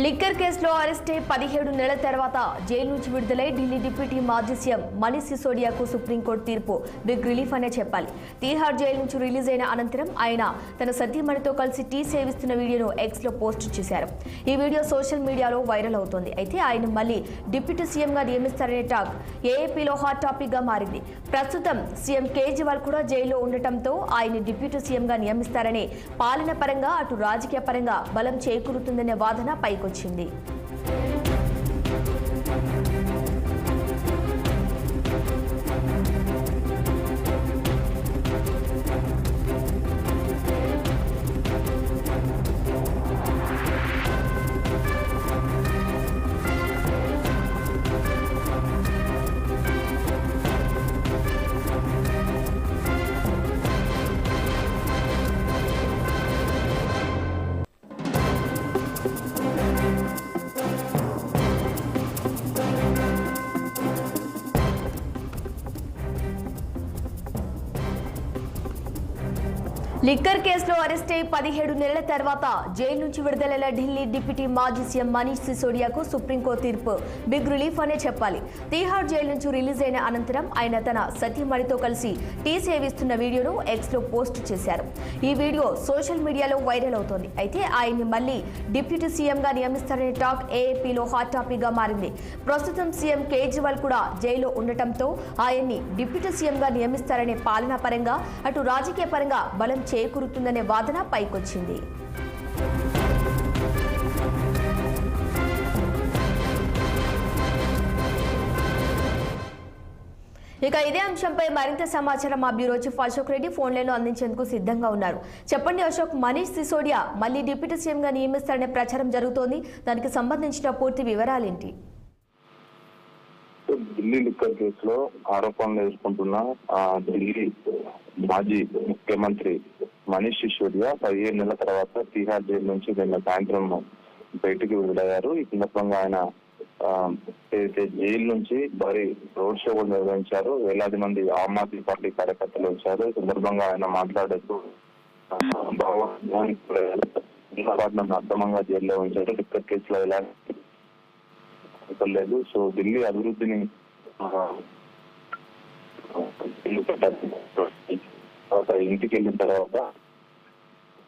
Liquor కేసులో arrest అయి 17 నెలల తర్వాత జైలు నుంచి విడుదలై ఢిల్లీ డిప్యూటీ మాజీ సీఎం మనీష్ సిసోడియాకు సుప్రీంకోర్టు తీర్పు బిగ్ రిలీఫ్ అనే చెప్పాలి. తీహార్ జైలు నుంచి రిలీజ్ అయిన అనంతరం ఆయన తన సతీమణితో కలిసి టీ సేవిస్తున్న వీడియోను ఎక్స్ లో పోస్ట్ చేశారు. ఈ వీడియో సోషల్ మీడియాలో వైరల్ అవుతోంది. అయితే ఆయన మళ్ళీ డిప్యూటీ సీఎంగా నియమిస్తారనే టాక్ ఏఏపీలో హాట్ టాపిక్ గా మారింది. ప్రస్తుతం సీఎం కేజ్రీవాల్ కూడా జైల్లో ఉండటంతో ఆయన డిప్యూటీ సీఎంగా నియమిస్తారనే పాలన పరంగా అటు రాజకీయ పరంగా బలం చేకూరుతుందనే వాదన పైకొచ్చింది. లిక్కర్ కేసులో అరెస్ట్ అయి 17 నెలల తర్వాత జైలు నుంచి విడుదలైన ఢిల్లీ డిప్యూటీ మాజీ సీఎం మనీష్ సిసోడియాకు సుప్రీంకోర్టు తీర్పు బిగ్ రిలీఫ్ అనే చెప్పాలి. తీహార్ జైలు నుంచి రిలీజ్ అయిన అనంతరం ఆయన తన సతీమణితో కలిసి టీ సేవిస్తున్న వీడియోను ఎక్స్ లో పోస్ట్ చేశారు. ఈ వీడియో సోషల్ మీడియాలో వైరల్ అవుతోంది. అయితే ఆయన్ని మళ్ళీ డిప్యూటీ సీఎంగా నియమిస్తారనే టాక్ ఏఏపీలో హాట్ టాపిక్ గా మారింది. ప్రస్తుతం సీఎం కేజ్రీవాల్ కూడా జైల్లో ఉండటంతో ఆయన్ని డిప్యూటీ సీఎంగా నియమిస్తారనే పాలనా పరంగా అటు రాజకీయ పరంగా బలం చేకూరుతుందనే వాదన పైకొచ్చింది. ఇక ఇదే అంశంపై మరింత సమాచారం మా bureau chief Ashok Reddy phone line లో అందించేందుకు సిద్ధంగా ఉన్నారు. చెప్పండి అశోక్, మనీష్ సిసోడియా మళ్ళీ డిప్యూటీ సీఎం గా నియమిస్తారనే ప్రచారం జరుగుతోంది. దానికి సంబంధించిన పూర్తి వివరాలేంటి? ఢిల్లీ లిక్కర్ కేసులో ఆరోపణలు ఎదుర్కొంటున్న ఢిల్లీ మాజీ ముఖ్యమంత్రి మనీష్ సిసోడియా 17 నెలల తర్వాత తీహార్ జైలు నుంచి నిన్న సాయంత్రం బయటికి విడుదలయ్యారు. ఈ సందర్భంగా ఆయన జైలు నుంచి భారీ రోడ్ షో కూడా నిర్వహించారు. వేలాది మంది ఆమ్ ఆద్మీ పార్టీ కార్యకర్తలు వచ్చారు. ఈ సందర్భంగా ఆయన మాట్లాడుతూ నన్ను అక్రమంగా జైల్లో ఉంచారు, లిక్కర్ కేసులో ఎలాంటి లేదు. సో ఢిల్లీ అభివృద్ధిని ఇంటికి వెళ్ళిన తర్వాత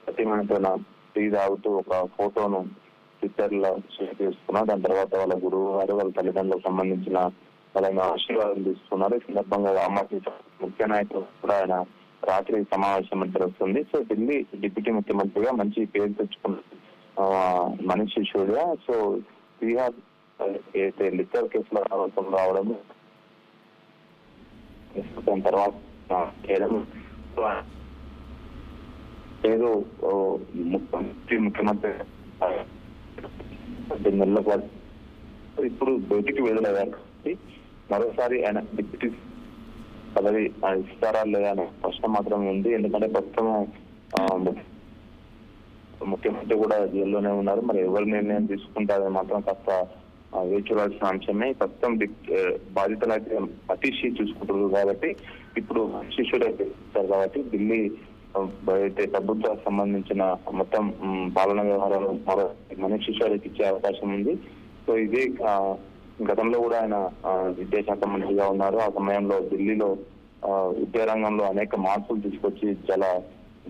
ప్రతిమతో టీ తాగుతూ ఒక ఫోటోను ట్విట్టర్ లో షేర్ చేసుకున్నారు. దాని తర్వాత వాళ్ళ గురువు గారు వాళ్ళ తల్లిదండ్రులకు సంబంధించిన వాళ్ళని ఆశీర్వాదం తీసుకున్నారు. ఈ సందర్భంగా ఆమ్ ఆద్మీ ముఖ్య నాయకులు కూడా ఆయన రాత్రి సమావేశం జరుగుతుంది. సో ఢిల్లీ డిప్యూటీ ముఖ్యమంత్రిగా మంచి పేరు తెచ్చుకున్న మనీష్ సిసోడియా సో బీహార్ అయితే లిక్కర్ కేసులో ఆరోపణ రావడం తర్వాత ఏదో ముఖ్యమంత్రి నెలల పాటు ఇప్పుడు బయటికి విడుదలయ్యారు కాబట్టి మరోసారి ఆయన డిప్యూటీ పదవి ఇస్తారా లేదా అనే ప్రశ్న మాత్రం ఉంది. ఎందుకంటే ప్రస్తుతం ముఖ్యమంత్రి కూడా జైల్లోనే ఉన్నారు. మరి ఎవరు నిర్ణయం తీసుకుంటారని మాత్రం కాస్త వేచి చూడాల్సిన అంశమే. ప్రస్తుతం బాధితులు అయితే అతీషి చూసుకుంటారు కాబట్టి ఇప్పుడు శిష్యుడు అయితే కాబట్టి ఢిల్లీ అయితే ప్రభుత్వ సంబంధించిన మొత్తం పాలనా వ్యవహారాలు మనీష్ సిసోడియాకి ఇచ్చే అవకాశం ఉంది. సో ఇదే గతంలో కూడా ఆయన విద్యాశాఖ మంత్రిగా ఉన్నారు. ఆ సమయంలో ఢిల్లీలో విద్యారంగంలో అనేక మార్పులు తీసుకొచ్చి చాలా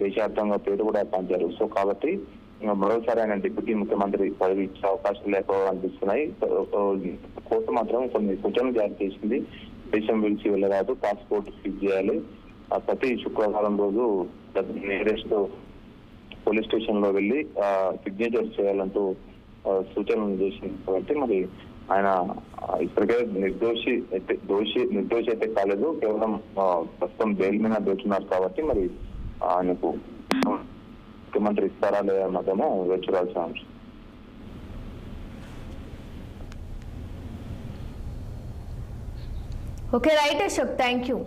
దేశవ్యాప్తంగా పేరు కూడా పంచారు. సో కాబట్టి మరోసారి ఆయన డిప్యూటీ ముఖ్యమంత్రి పదవి ఇచ్చే అవకాశాలు లేకపోవడం అనిపిస్తున్నాయి. కోర్టు మాత్రం కొన్ని సూచనలు జారీ చేసింది. దేశం విడిచి వెళ్ళరాదు, పాస్పోర్ట్ ఫిక్స్ చేయాలి, ప్రతి శుక్రవారం రోజు నియరెస్ట్ పోలీస్ స్టేషన్ లో వెళ్లి సిగ్నేచర్ చేయాలంటూ సూచనలు చేసింది. కాబట్టి మరి ఆయన ఇప్పటికే నిర్దోషి అయితే కాలేదు, కేవలం ప్రస్తుతం బెయిల్ మీద దోచున్నారు. కాబట్టి మరి ఆయనకు ముఖ్యమంత్రి ఇస్తారా లేదా మాత్రమే వేచి చూడాల్సిన అంశం. Okay right Ashok, thank you.